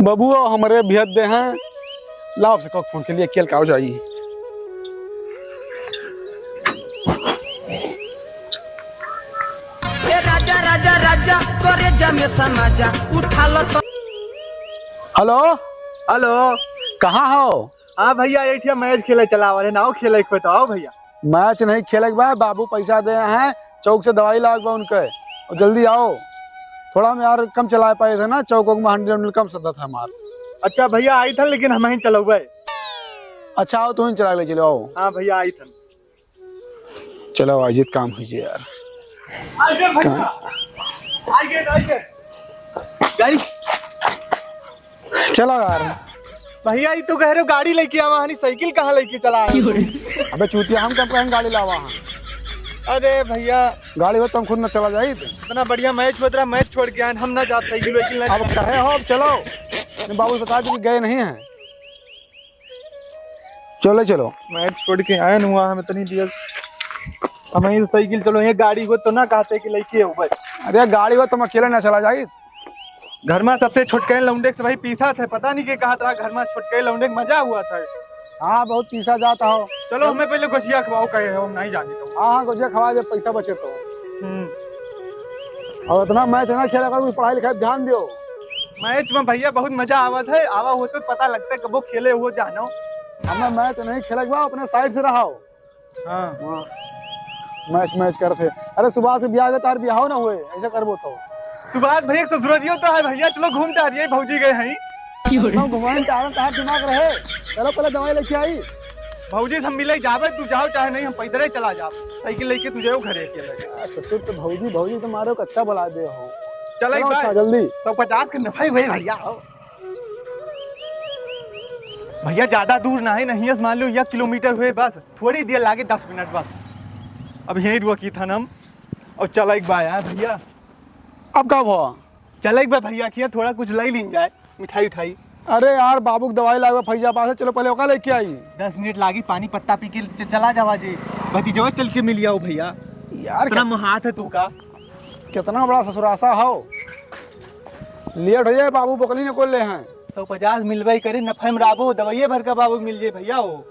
बबुआ हमारे बिहत दे हैं लाभ से कक फोन के लिए केल काओ जाइए। राजा राजा राजा करे जमे समाजा उठा लो तो। हेलो हेलो कहाँ हो? हाँ भैया ये मैच खेले चला वाले नाव खेले तो आओ भैया। मैच नहीं खेले बा, बाबू पैसा दे हैं चौक से दवाई लाग बा उनके और जल्दी आओ। थोड़ा हम यार कम चला पाए थे ना, चौक में 100 कम सदा था हमारा। अच्छा भैया आई था लेकिन हम ही चलो भाई। अच्छा आओ तुम चला ले चलो आओ। हाँ भैया आई था। चलो आजित काम कीजिए यार। गाड़ी चलो यार। भैया ये तो कह रहे हो गाड़ी लेके आवा हनी, साइकिल कहाँ लेके चला अबे चूतिया हम कब कहें गाड़ी लावा हाँ। अरे भैया गाड़ी हो तुम खुद न चला जाइए। इतना बढ़िया मैच हो रहा, मैच छोड़ के आए हम ना जाते साइकिल वाइकिल अब कहे हो अब चलो। बाबू बता दो कि गए नहीं हैं। चलो चलो मैच छोड़ के आए न हुआ हमें तो नहीं दिया। हमें साइकिल चलो, ये गाड़ी हो तो ना कहते कि लेके हो भाई। अरे गाड़ी हो तुम अकेले ना चला जाइए। घर में सबसे छोटके लौंडे से भाई पीसा थे, पता नहीं के कहा था घर में छोटके लौंडे मजा हुआ था। हाँ बहुत पीसा जाता हो। चलो हमें पहले गुजिया खवाओ कहे हो, नहीं जाने तो। हाँ गुजिया खवा दे पैसा बचे तो। और इतना मैच ना खेला कर, पढ़ाई लिखाई ध्यान दियो। मैच में भैया बहुत मजा आवा था, आवा हो तो पता लगता है कब खेले हो जानो। हमें मैच नहीं खेले अपने साइड से रहो। हाँ मैच करते। अरे सुबह से ब्याह तार ब्याह ना हुए ऐसा करबो तो। सुभाष भैया ससुरालियो तो है भैया, चलो घूमते आ रही भौजी गए हैं घुमाने तार दिमाग रहे। चलो पहले दवाई लेके आई। भौजी से हम मिले जावे, तू जाओ चाहे नहीं हम पैदल ही चला जाओ, साइकिल लेके तू जाओ घरे अकेले। ससुर तो भौजी तुम्हारे को अच्छा बुला दे हो। चलो एक बार जल्दी 150 के नफा हुए भैया। भैया ज्यादा दूर ना है, नहीं मान लो 1 किलोमीटर हुए बस, थोड़ी देर लागे 10 मिनट बस। अब यही रुआ की था हम और चला एक बार यार भैया। अब कब हो? चला एक बार भैया किया थोड़ा कुछ ले लीन जाए, मिठाई उठाई। अरे यार बाबू की दवाई लागे फैजाबाद से, चलो पहले ओका लेके आई। 10 मिनट लागी, पानी पत्ता पी के चला जावा जी। भतीजवा चल के मिल आओ भैया। यार कितना मुहात है तू का, कितना बड़ा ससुरासा हो। लेट हो जाए बाबू बकली ने को ले हैं। 150 मिलवाई करे नफे में राबो, दवाइये भर का बाबू मिल जाए भैया हो।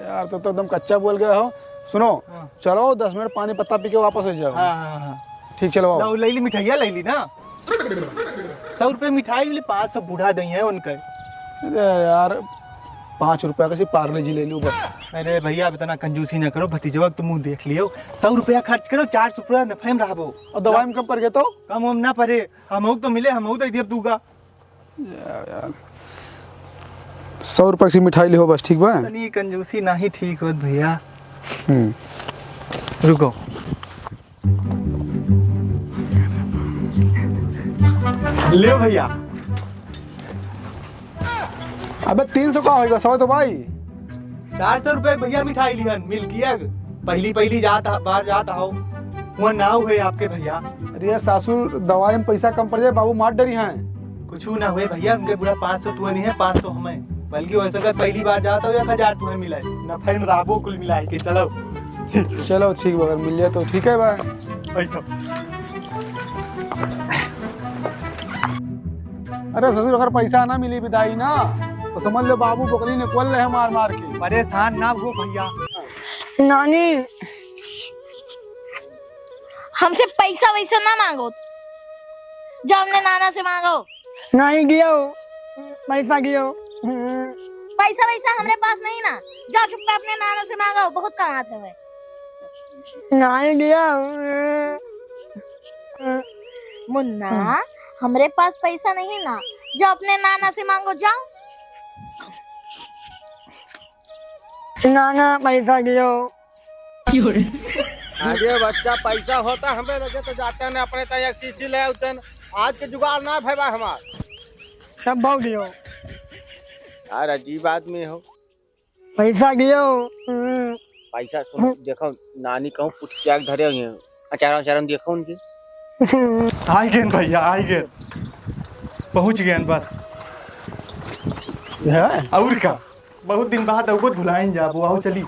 यार तो एकदम कच्चा बोल गए हो। सुनो चलो 10 मिनट पानी पत्ता पी के वापस हो जाओ। हाँ ठीक चलो ले ली मिठाइया ले ली ना। 100 रुपए मिठाई मिली, 500 बूढ़ा दही है उनका। अरे यार 5 रुपया का सिर्फ पार्ले जी ले लूँ बस। अरे भैया अब इतना कंजूसी ना करो, भतीजवा तुम मुँह देख लियो। 100 रुपया खर्च करो, 400 रुपया नफे में रहो। और दवाई में कम पड़ गए तो कम हम ना पड़े, हम तो मिले, हम तो इधर दूंगा। यार 100 रुपये की मिठाई ले हो बस। ठीक बा, नहीं कंजूसी ना ही ठीक हो भैया। रुको ले भैया। अबे 300 का होगा 100 तो भाई। 400 रुपए भैया मिठाई लिहन मिल किया। पहली जाता बाहर जाता हो, वो नाव है आपके भैया। अरे सासू दवाई में पैसा कम पड़ जाए, बाबू मार डरी हैं। कुछ ना हुए भैया, उनके पूरा 500 तू नहीं है, 500 हमें। बल्कि वैसे अगर पहली बार जाता हो या 1000 तुम्हें मिला है, नफे में राबो कुल मिलाए के चलो। चलो ठीक अगर मिल जाए तो ठीक है भाई। अरे ससुर अगर पैसा ना मिली विदाई ना तो समझ लो बाबू बकरी ने कोल रहे मार मार के। परेशान ना हो भैया। नानी हमसे पैसा वैसा ना मांगो, जो हमने नाना से मांगो। नहीं गियो पैसा गियो। पैसा वैसा हमारे पास नहीं ना, जा चुप के अपने नाना से मांगो, बहुत कमाते हुए। नहीं गियो मुन्ना हमारे पास पैसा नहीं ना, जो अपने नाना से मांगो जाओ। नाना पैसा गियो। अरे बच्चा पैसा होता हमें लगे तो जाते हैं अपने तय एक सीसी ले उतन। आज के जुगाड़ ना भैया हमार सब भाव गियो। यार अजीब आदमी हो। पैसा गियो। पैसा सुन देखो नानी कहूँ पुटिया के धरे हुए अचार देखो उनकी। आई गए भैया, आई गए, पहुंच गए बस। और का बहुत दिन बाद बहुत भुलाएं जाबो। आओ चली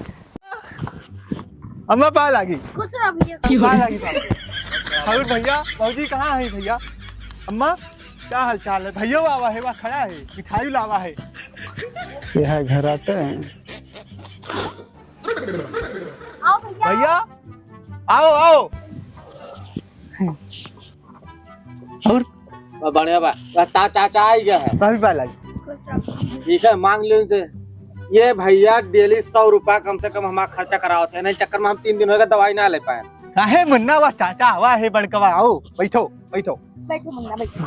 अम्मा पा लागी। खुश रहो भैया। पा लागी और भैया भौजी कहाँ है भैया? अम्मा क्या हाल चाल है भैया? आवा है, वहाँ खड़ा है, मिठाई लावा है। ये है घर आते हैं। आओ भैया। भैया आओ आओ। और बढ़िया बा चाचा आ गया है। भाभी बाला ठीक है, मांग लो इनसे। ये भैया डेली 100 रुपया कम से कम हमारा खर्चा कराओ थे, नहीं चक्कर में हम 3 दिन हो गए दवाई ना ले पाए। काहे मुन्ना, वह चाचा आवा है बड़कवा। आओ बैठो बैठो। बैठो मुन्ना बैठो।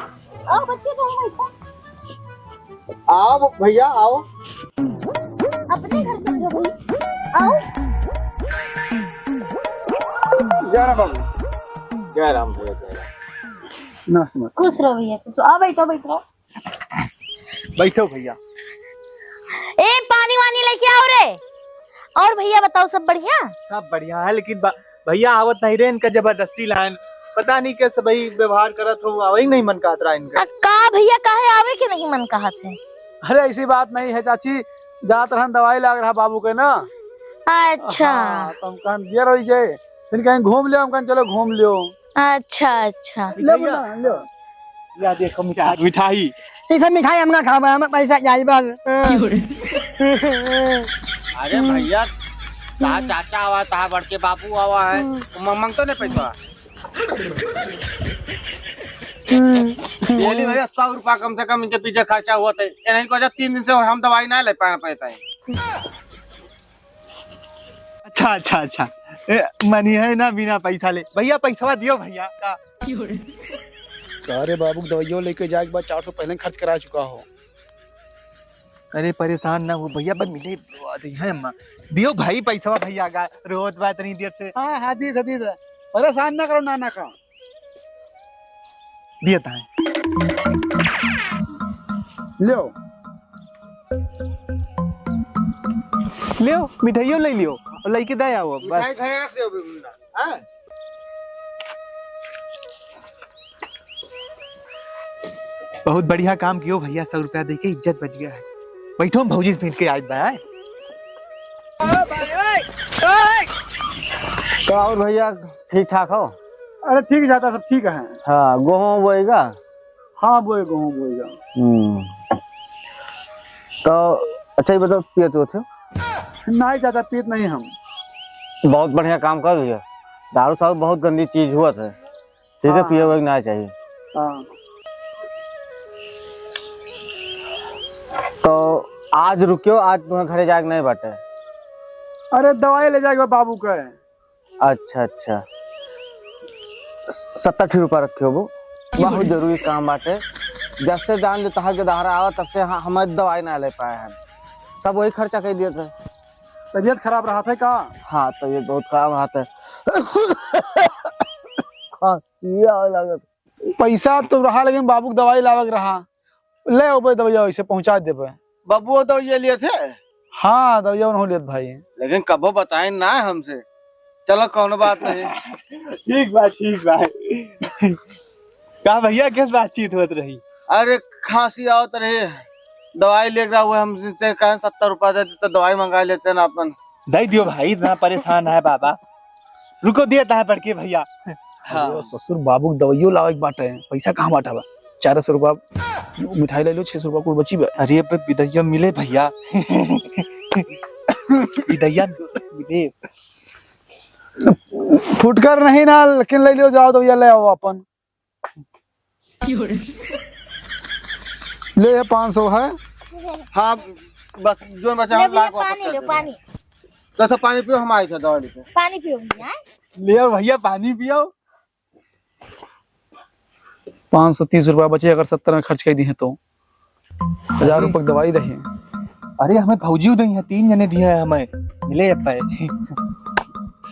आओ बच्चे तुम बैठो। आओ भैया आओ। अपने घर चल जाओ भाई। आओ। जय राम बाबू। जय राम भैया जय राम। नमस्ते। खुश रहो भैया खुश रहो। आओ बैठो बैठो। बैठो भैया। ए पानी वानी लेके आओ रे। और भैया बताओ सब बढ़िया? सब बढ़िया है, लेकिन भैया आवत नहीं रे, इनका जबरदस्ती लाइन पता नहीं कैसे भाई व्यवहार करत हो, आवई नहीं मन कात रहा इनका। का भैया काहे आवे के नहीं मन कहा थे? अरे ऐसी बात नहीं है चाची, जात रहन दवाई लाग रहा बाबू के ना। अच्छा हाँ, तो हम कहन दिया रही छे, फिर कहीं घूम लियो, हम कहन चलो घूम लियो। अच्छा अच्छा। ले बुला लो। या देखो मिठाई मिठाई। ठीक है मिठाई हमका खावा, हमें पैसा चाहिए बस। अरे भैया ता चाचा आवा, ता बड़के बाबू आवा है, मांगतो नहीं पैसा। डेली भैया 100 रुपया कम से कम इनके पीछे खर्चा हुआ था। इन्हीं को 3 दिन से हम दवाई ना ले पाए पैसा है। अच्छा अच्छा अच्छा, मनी है ना बिना पैसा ले। भैया पैसा दियो भैया का। सारे बाबू की दवाइयों लेके जाए के बाद 400 पहले खर्च करा चुका हो। अरे परेशान ना हो भैया, बस मिले है अम्मा। दियो भाई पैसा भैया का, रोज बात नहीं देर से। हाँ हाँ दी दी, परेशान ना करो नाना का। दिया था लियो लियो मिठाइयों ले लियो और लेके दे आओ बस। मिठाई खाए रख दियो मुन्ना। हां बहुत बढ़िया काम कियो भैया, 100 रुपया दे के इज्जत बच गया है। बैठो हम भौजी से भेंट के आज बा। तो और भैया ठीक ठाक हो? अरे ठीक जाता, सब ठीक है। हाँ गेहूँ बोएगा। हाँ बोएगा। तो अच्छा ये बताओ पिए तो थे? नहीं चाचा पीत नहीं हम। बहुत बढ़िया काम कर दिया। दारू सारू बहुत गंदी चीज हुआ था, ठीक है हाँ, पिए हुए ना चाहिए। हाँ। तो आज रुकियो, आज तुम्हें घरे जाग नहीं बाटे। अरे दवाई ले जाएगा बाबू का। अच्छा अच्छा 70 रुपया रखे वो, बहुत जरूरी काम बाटे। जब से जान जो तहार के दहारा आवा तब से हमें दवाई ना ले पाए हैं, सब वही खर्चा कर दिए थे। तबीयत खराब रहा था का? हाँ तबीयत बहुत खराब रहा था। पैसा तो रहा, लेकिन बाबू की दवाई लावक रहा। ले आओ दवाइया वैसे पहुंचा दे। बबुआ तो ये लिए थे। हाँ दवाइया उन्होंने लिया भाई। लेकिन कबो बताए ना हमसे। चलो कौन बात नहीं। ठीक बात कहा भैया, किस बातचीत होत रही? अरे खांसी आवत रही, दवाई ले रहा हुआ हमसे कहें 70 रुपया दे तो दवाई मंगा लेते ना अपन। दे दियो भाई, इतना परेशान है बाबा। रुको दिया था बड़के भैया। हाँ। ससुर बाबू की दवाइयों लावक बाटे, पैसा कहाँ बाटा बा? 400 रुपया मिठाई ले लो, 600 रुपया कुछ बची बा। अरे अब विदैया मिले भैया। विदैया मिले फुटकर नहीं ना, लेकिन ले लियो जाओ दवाइया ले आओ अपन। ले 500 है। हाँ बस जो बचा हम लाख वापस पानी कर लो देंगे। पानी। तो अच्छा पानी पियो, हम आए थे दवाई लेके। पानी पियो भैया। ले भैया पानी पियो। 530 रुपया बचे, अगर 70 में खर्च कर दी है तो 1000 रुपये की दवाई रही। अरे हमें भौजी दी है, 3 जने दिए हैं हमें, मिले पाए।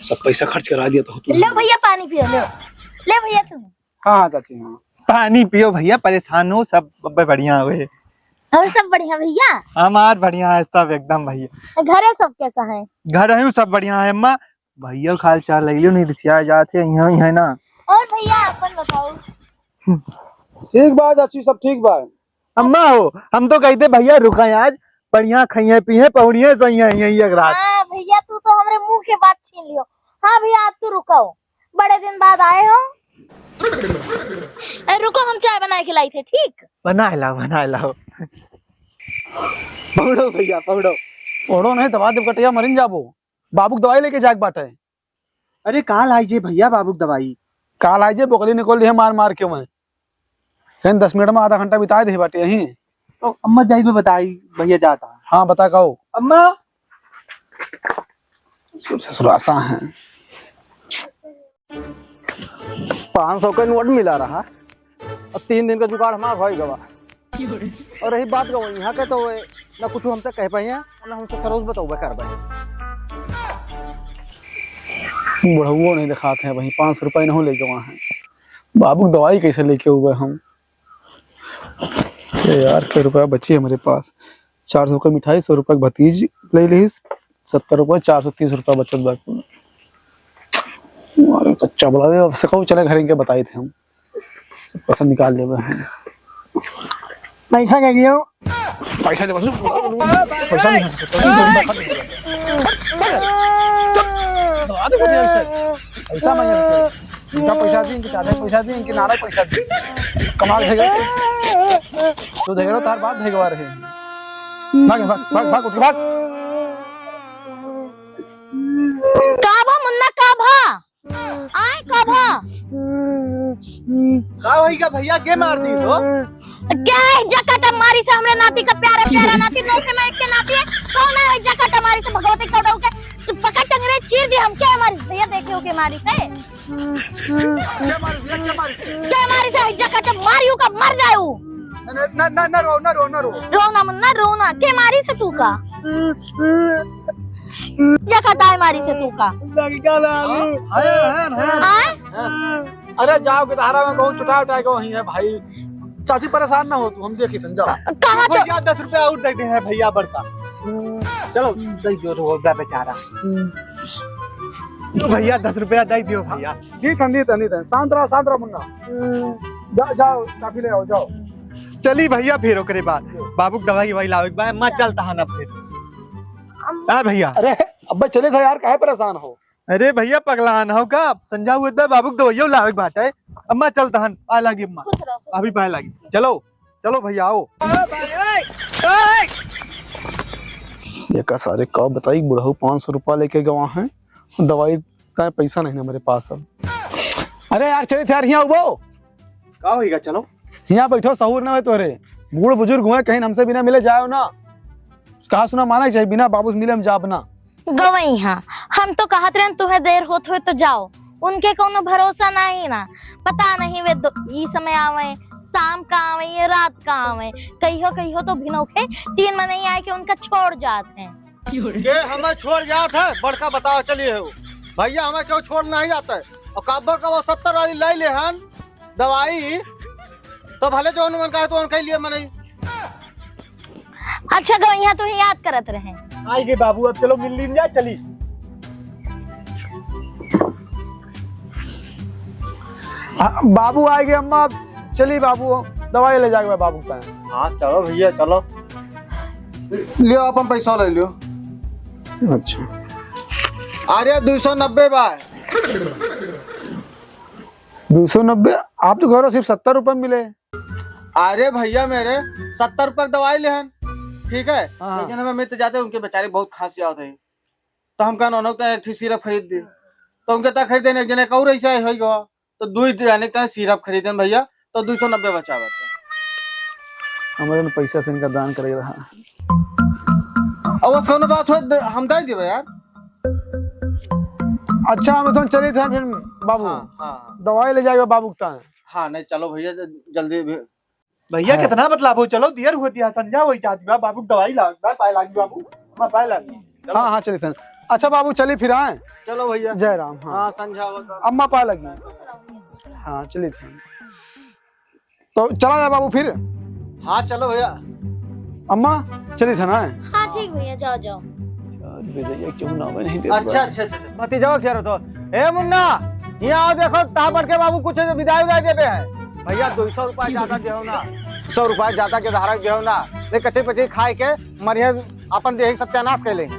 सब पैसा खर्च करा दिया तो लो भैया पानी पियो। लो ले भैया तुम। हाँ हाँ चाची हाँ। पानी पियो भैया, परेशान हो सब बढ़िया हुए। और सब बढ़िया भैया? हमार बढ़िया है सब एकदम भैया। घरे सब कैसा है? घर है सब बढ़िया है अम्मा। भैया खाल चार लग लियो, नहीं रिसिया जाते यहाँ ही है ना। और भैया अपन बताओ। ठीक बा चाची, सब ठीक बा। अम्मा हो, हम तो कहते भैया रुका आज, बढ़िया खाइए पिए पौड़िए सही है एक रात। हाँ भैया तू तो हमरे मुंह के बात छीन लियो। हाँ भैया आप तो रुको, बड़े दिन बाद आए हो। रुको, हम चाय बना के खिलाई थे, ठीक? बना लाओ पकड़ो भैया पकड़ो। ओढ़ो नहीं दवा देव कटिया मरिन जाबो। बाबू दवाई लेके जाके बाटे। अरे काल आई जे भैया बाबू दवाई। काल आई जे बोकली निकल रही है मार मार के मैं। कहीं 10 मिनट में आधा घंटा बिताए दे बाटे यहीं। तो अम्मा जाई में बताई भैया जाता। हाँ बता कहो। अम्मा ससुरासा है। 500 का नोट मिला रहा और 3 दिन का जुगाड़ हमारा भाई गवा। और रही बात गवा यहाँ के तो ना कुछ हमसे कह पाए ना हमसे सरोज बताओ कर पाए। बुढ़ाओ नहीं दिखाते हैं वहीं 500 रुपए नहीं लेके वहाँ है। बाबू दवाई कैसे लेके हुए हम। यार क्या रुपया बची है मेरे पास। 400 का मिठाई, 100 रुपए भतीज ले ली, 70 रुपए, 430 रुपया बचत बाकी। कच्चा बोला दे से कहूँ चले घर इनके बताए थे हम। सब पैसा निकाल ले हैं। पैसा दे दियो। पैसा ले बस पैसा नहीं है पैसा नहीं है। इनका पैसा दी, इनके चाचा पैसा दी, इनके नारा पैसा दी। कमाल है तो देगा तार बात देगा रहे। भाग भाग भाग भाग उठ भाग। काभा मुन्ना काभा आए काभा। का वही का भैया के मार दी तो क्या है जकट मारी से हमरे नाती का प्यारा प्यारा नाती नौके में के नाती है। कौन है जकट मारी से भगवती का उठा के तो पकड़ टंगरे चीर दी हम। क्या हमारी भैया देखे हो के मारी से क्या मारी से जकट मारियो का मर जाऊ। ना रो रोना मुन्ना रोना के मारी से तू का जकट आए मारी से तू का। अरे जाओ के धारा में कहूँ चुटा उठा के वहीं है भाई। चाची परेशान ना हो तू, हम देखी तन जाओ। कहाँ भैया 10 रुपया और दे दे हैं भैया बड़का। चलो दे दो रोजा बेचारा। भैया 10 रुपया दे दियो भैया। ठीक है शांत रहो मुन्ना। जाओ काफी ले आओ जाओ। चली भैया फिर ओकरे बाद बाबू दवाई वही लावे के बाद मत चलता है ना फिर। हाँ भैया। अरे अब्बा चले थे यार, काहे परेशान हो। अरे भैया पगला ना हो का संजा हुए बाबू दवाइयो लावे के बात है। अम्मा चलता हन पाए लागी अम्मा अभी पाए लागी। चलो चलो भैया आओ। ये का सारे कब बताई बुढ़ाऊ 500 रुपया लेके गवा है। दवाई का पैसा नहीं ना मेरे पास अब। अरे यार चले थे यार यहाँ उबो का होगा। चलो यहाँ बैठो सहूर ना है तोरे। बूढ़ बुजुर्ग हुए कहीं हमसे बिना मिले जाओ ना। कहा सुना माना चाहिए बिना बाबू से मिले हम जाब ना। गवई हाँ हम तो कहते रहे तुम्हें देर होत हो तो जाओ। उनके कोनो भरोसा नहीं ना। पता नहीं वे ई समय आवे शाम का आवे ये रात का आवे। कहियो तो भिनोखे 3 में नहीं आए कि उनका छोड़ जाते हैं। के हमें छोड़ जाता है बड़का बताओ चलिए हो भैया हमें क्यों छोड़ना ही आता है। और काबर का वो 70 वाली ले ले हन दवाई तो भले जो उन्होंने कहा तो उनके लिए मैंने। अच्छा गवई हाँ तो याद करत रहे। आएंगे बाबू अब चलो मिल ली जा चली। बाबू आएंगे अम्मा चली बाबू दवाई ले जाएगा बाबू का। हाँ चलो भैया चलो लियो अपन पैसा ले लियो। अच्छा अरे 290 बाय 290। आप तो घरों सिर्फ 70 रुपए मिले। अरे भैया मेरे 70 रुपए दवाई ले हन ठीक है। हाँ। लेकिन हमें मित्र जाते उनके बेचारे बहुत खांसी आते हैं तो हम कहा उन्होंने एक सिरप खरीद दी तो उनके तक खरीदे एक जने कौर ऐसा हो गया तो 2 जाने का सिरप खरीदे भैया तो 290 बचा हमारे पैसा से इनका दान करे रहा। और वो सोना बात हो हम दे दिए यार। अच्छा हम सब चले थे फिर बाबू। हाँ दवाई ले जाएगा बाबू का। हाँ नहीं चलो भैया जल्दी भैया कितना बतलाबो। चलो देर होती है संजा वही चाहती बा बाबू दवाई लाग पाए लागी बाबू मैं पाए लागी। हाँ चले थे। अच्छा बाबू चली फिर आए। चलो भैया जय राम। हाँ संझा अम्मा पाए लगी। हाँ चली थे तो चला जाए बाबू फिर। हाँ चलो भैया अम्मा चली थे ना। हाँ ठीक भैया जाओ जाओ। क्यों ना नहीं दे। अच्छा भतीजा क्या रहो ए मुन्ना यहाँ आओ देखो ता बढ़ के बाबू कुछ विदाई उदाई देते हैं। भैया 200 रुपया ज्यादा देहो ना 100 रुपया ज्यादा के धारा देहो ना ले कच्चे पचे खाए के मरिया अपन देह सत्यानाश कर लेंगे।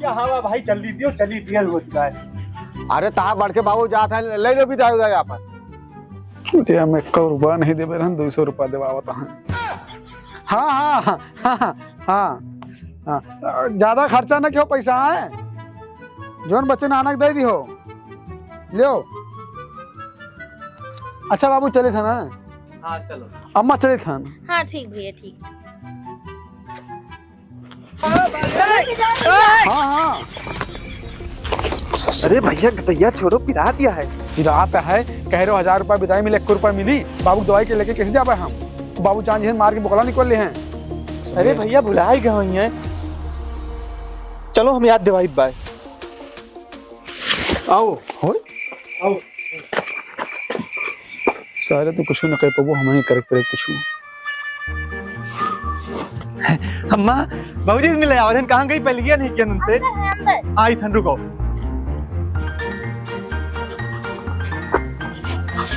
या हाँ भाई जल्दी दियो चली देर होती है। अरे ता बढ़ के बाबू जाता है ले लो विदाई उदाई अपन। मुझे हम 1 रुपया नहीं दे रहे 200 रुपया देवावत हैं। हाँ हाँ हाँ हाँ हाँ हाँ ज्यादा खर्चा न क्यों पैसा है जोन बच्चे नानक दे दी हो लियो। अच्छा बाबू चले थे ना। हाँ चलो अम्मा चले थे ना। हाँ ठीक भैया ठीक। हाँ हाँ अरे भैया गतैया छोड़ो पिला दिया है। रात है कह रहे हो 1000 रुपया विदाई मिले 1 रुपया मिली बाबू की दवाई के लेके कैसे जा पाए हम। बाबू चांद जी मार के बोकला निकल ले हैं। अरे भैया भुला ही गए हैं। चलो हम याद दिवाई बाय आओ हो आओ सारे तो कुछ न कह पाबो हमें करे पड़े कुछ। अम्मा बाबूजी मिले और कहाँ गई पहले नहीं किया उनसे। अंदर आई थन रुको।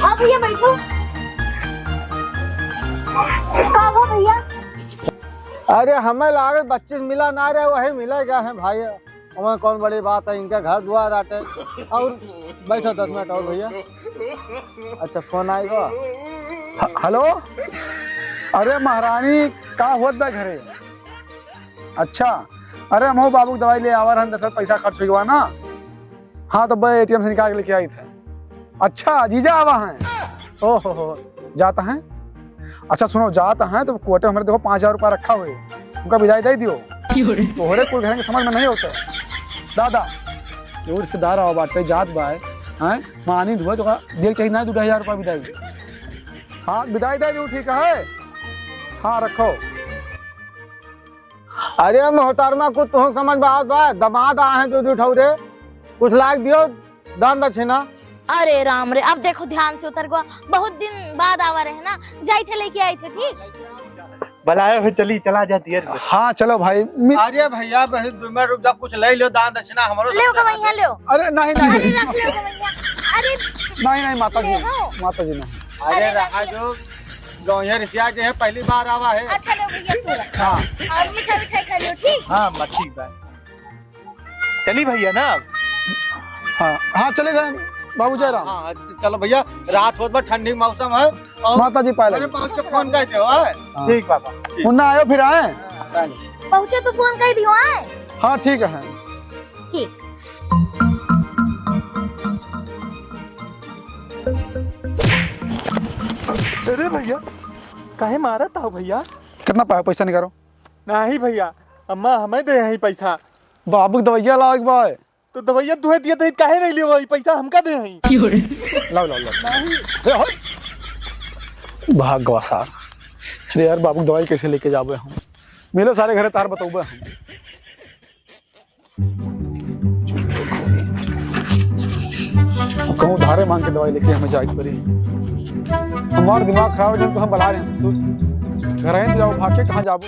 हाँ भैया बैठो। कहाँ हो भैया? अरे हमें लागे बच्चे मिला ना रहे वही मिला क्या है भाई। हमें कौन बड़ी बात है इनके घर द्वार आटे और बैठो 10 मिनट और भैया। अच्छा फोन आएगा। हेलो अरे महारानी का होत बा घरे। अच्छा अरे हम हो बाबू की दवाई ले आवर हम 10 पैसा खर्च हुआ ना। हाँ तो भाई ATM से निकाल के लेके आई थे। अच्छा जीजा आवा हैं। ओहो जाता है। अच्छा सुनो जाता है तो कोटे हमारे देखो 5000 रुपया रखा हुए उनका विदाई दे दियो। तोहरे कोई घर के समझ में नहीं होता दादा जो रिश्तेदार आओ बाटे जात बाय हैं मानी धुआ तो देख चाहिए ना 2000 रुपया विदाई। हाँ विदाई दे दो ठीक है। हाँ रखो। अरे मोहतरमा कुछ तो समझ बात बा दमाद आए हैं जो उठाऊ रे कुछ लाख दियो दान दक्षिणा। अरे राम रे अब देखो ध्यान से उतर गया बहुत दिन बाद आवा रहे ना जाई थे लेके आई थे ठीक। बुलाए हुए चली चला जाती है। हाँ चलो भाई अरे भैया रुक जा कुछ ले लो दान दक्षिणा हमारो। ले गवैया ले। अरे नहीं अरे नहीं रख ले गवैया। अरे नहीं माता जी नहीं। अरे रहा जो गौया रिसिया जो है पहली बार आवा है। अच्छा ले भैया तू रख। हाँ और मिठाई मिठाई खा लो ठीक। हाँ ठीक है चली भैया ना। हाँ हाँ चले जाए बाबू जयराम। हाँ चलो भैया रात हो बा ठंडी मौसम है और माता जी पाए अरे पहुंच के फोन कर दो। ठीक पापा मुन्ना आयो फिर आए। पहुंचे तो फोन कर दियो आए। हाँ ठीक है ठीक। अरे भैया काहे मारा था भैया। कितना पाया पैसा निकालो। नहीं भैया अम्मा हमें दे यही पैसा। बाबू की दवाइया लाओ एक बार। तो दवाइया तुहे दिया तो काहे नहीं लियो वही पैसा हमका दे यही। लाओ लाओ लाओ भाग सार। अरे यार बाबू की दवाई कैसे लेके जाबे हम मिलो सारे घरे तार बताऊबे हम कहूँ धारे मांग के दवाई लेके हमें जाए पड़ी। हमारा दिमाग खराब है तो हम बला रहे हैं सोच घर आए तो जाओ भाग के कहाँ जाबो।